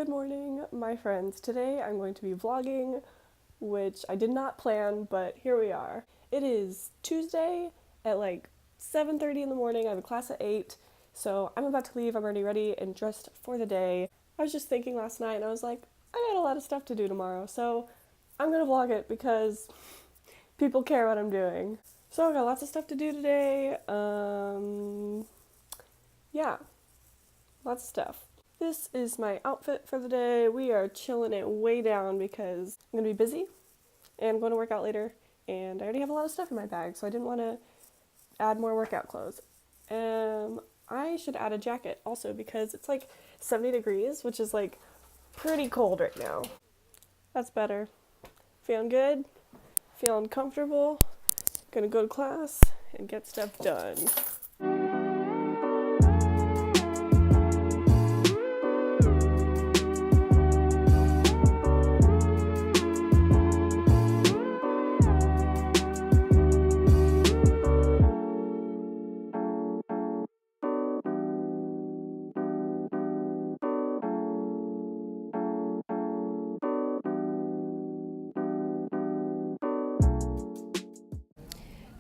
Good morning, my friends. Today I'm going to be vlogging, which I did not plan, but here we are. It is Tuesday at like 7:30 in the morning. I have a class at 8, so I'm about to leave. I'm already ready and dressed for the day. I was just thinking last night and I was like, I got a lot of stuff to do tomorrow, so I'm gonna vlog it because people care what I'm doing. So I got lots of stuff to do today. Yeah, lots of stuff. This is my outfit for the day. We are chilling it way down because I'm going to be busy and I'm going to work out later. And I already have a lot of stuff in my bag, so I didn't want to add more workout clothes. I should add a jacket also because it's like 70 degrees, which is like pretty cold right now. That's better. Feeling good, feeling comfortable. Gonna go to class and get stuff done.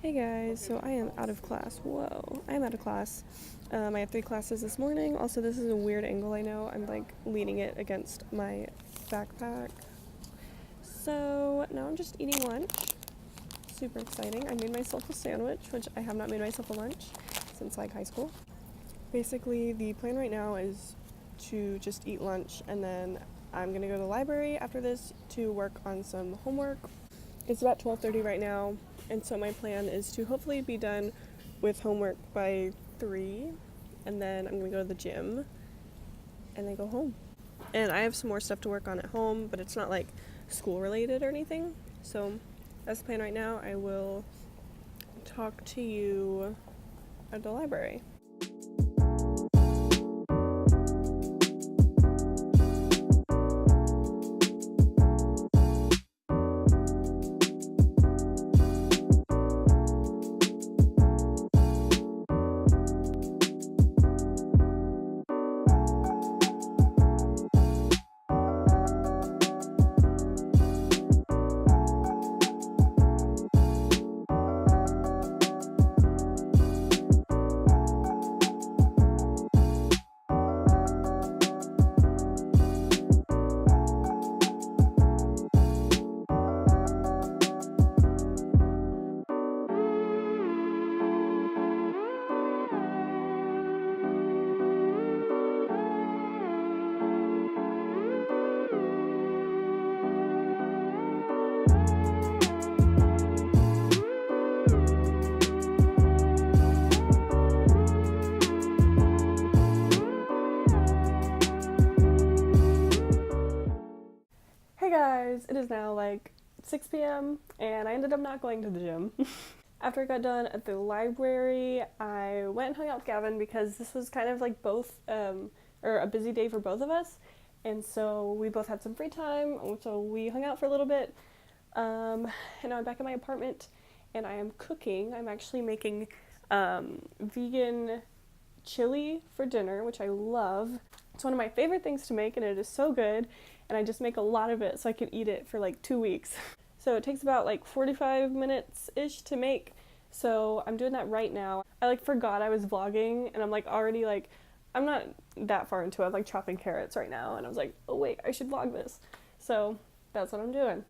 Hey guys, so I am out of class. Whoa, I am out of class. I have 3 classes this morning. Also, this is a weird angle, I know. I'm like leaning it against my backpack. So now I'm just eating lunch. Super exciting. I made myself a sandwich, which I have not made myself a lunch since like high school. Basically, the plan right now is to just eat lunch and then I'm gonna go to the library after this to work on some homework. It's about 12:30 right now. And so my plan is to hopefully be done with homework by 3, and then I'm going to go to the gym, and then go home. And I have some more stuff to work on at home, but it's not like school related or anything. So that's the plan right now. I will talk to you at the library. Hey guys, it is now like 6 p.m. and I ended up not going to the gym. After I got done at the library, I went and hung out with Gavin because this was kind of like or a busy day for both of us. And so we both had some free time, so we hung out for a little bit. And now I'm back in my apartment and I am cooking. I'm actually making vegan chili for dinner, which I love. It's one of my favorite things to make and it is so good. And I just make a lot of it so I can eat it for like 2 weeks. So it takes about like 45 minutes-ish to make. So I'm doing that right now. I like forgot I was vlogging and I'm like already like, I'm not that far into it. I'm like chopping carrots right now and I was like, oh wait, I should vlog this. So that's what I'm doing.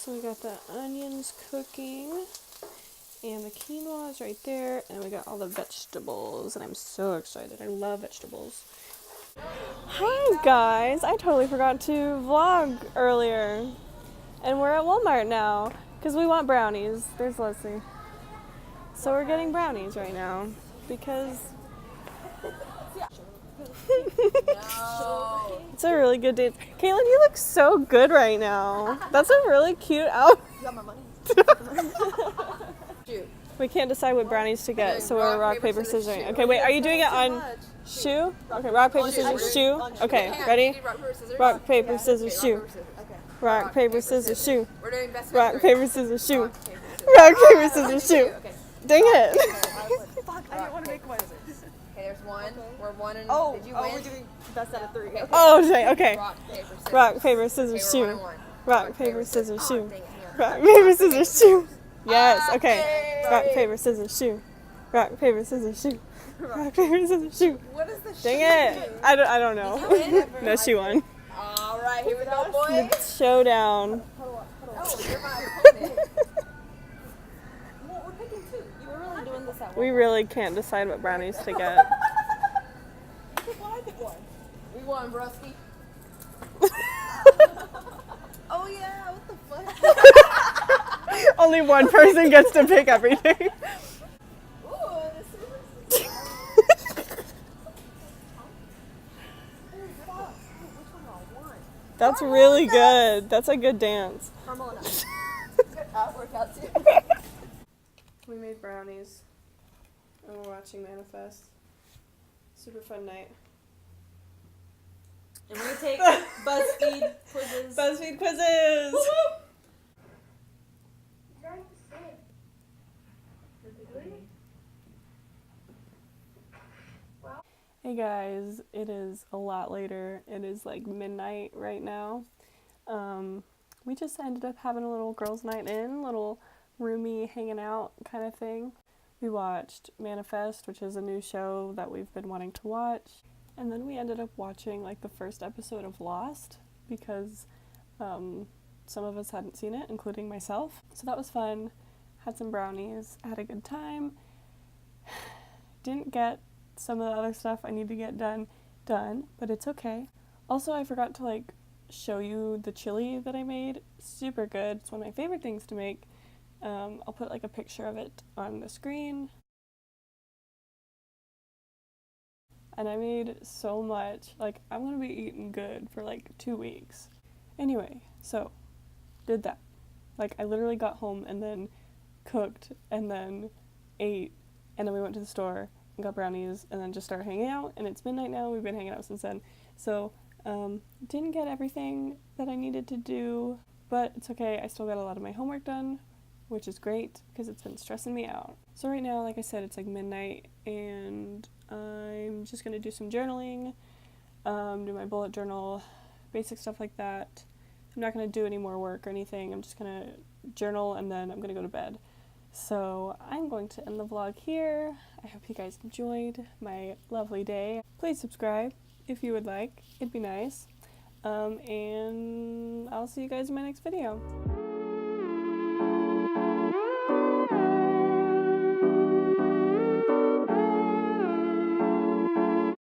So we got the onions cooking, And the quinoa is right there, and we got all the vegetables, and I'm so excited. I love vegetables. Hi guys, I totally forgot to vlog earlier. And we're at Walmart now, because we want brownies. There's Leslie. So we're getting brownies right now, because it's a really good day. Caitlin, you look so good right now. That's a really cute outfit. You got my money? We can't decide what brownies to get, so we're rock, paper, scissors. Okay, wait, are you doing it on shoe? Okay, rock, paper, scissors, shoe. Okay, ready? Rock, paper, scissors, shoe. Rock, paper, scissors, shoe. We're doing best Rock, paper, scissors, shoe. Rock, paper, scissors, shoe. Dang it. Fuck, I didn't want to make one. Okay, there's one. We're one and did you win? We're doing best out of 3. Okay. Oh, dang, okay. Rock, paper, scissors. Rock, paper, scissors, Okay, we're shoe. 1-1. Rock, paper, scissors, shoe. Dang it, hang on. Rock, paper, scissors, shoe. Yes, okay. Rock, paper, scissors, shoe. Rock, paper, scissors, shoe. Rock, paper, scissors, shoe. What is this? Dang it. I don't know. No, she won. All right, here we go, boys. Showdown. Oh, you're my opponent. Well, we're picking 2. You were really doing this at We really can't decide what brownies to get. You pick one, I pick one. We won, Brusky. Oh yeah, what the fuck? Only one person gets to pick everything. Ooh, this is. That's really good. That's a good dance. Caramel and ice. Good workout too. We made brownies. And we're watching Manifest. Super fun night. And we're gonna take BuzzFeed quizzes. BuzzFeed quizzes! Hey guys, it is a lot later. It is like midnight right now. We just ended up having a little girls' night in, little roomy hanging out kind of thing. We watched Manifest, which is a new show that we've been wanting to watch. And then we ended up watching like the first episode of Lost because some of us hadn't seen it, including myself. So that was fun. Had some brownies, had a good time. Didn't get some of the other stuff I need to get done, but it's okay. Also, I forgot to like show you the chili that I made. Super good. It's one of my favorite things to make. I'll put like a picture of it on the screen. And I made so much. Like, I'm gonna be eating good for like 2 weeks. Anyway, so did that. Like, I literally got home and then cooked and then ate, and then we went to the store and got brownies and then just started hanging out, and it's midnight now. We've been hanging out since then. So didn't get everything that I needed to do, but it's okay. I still got a lot of my homework done, which is great because it's been stressing me out. So right now, like I said, it's like midnight and I'm just gonna do some journaling, do my bullet journal, basic stuff like that. I'm not gonna do any more work or anything. I'm just gonna journal and then I'm gonna go to bed. So I'm going to end the vlog here. I hope you guys enjoyed my lovely day. Please subscribe if you would like. It'd be nice. And I'll see you guys in my next video.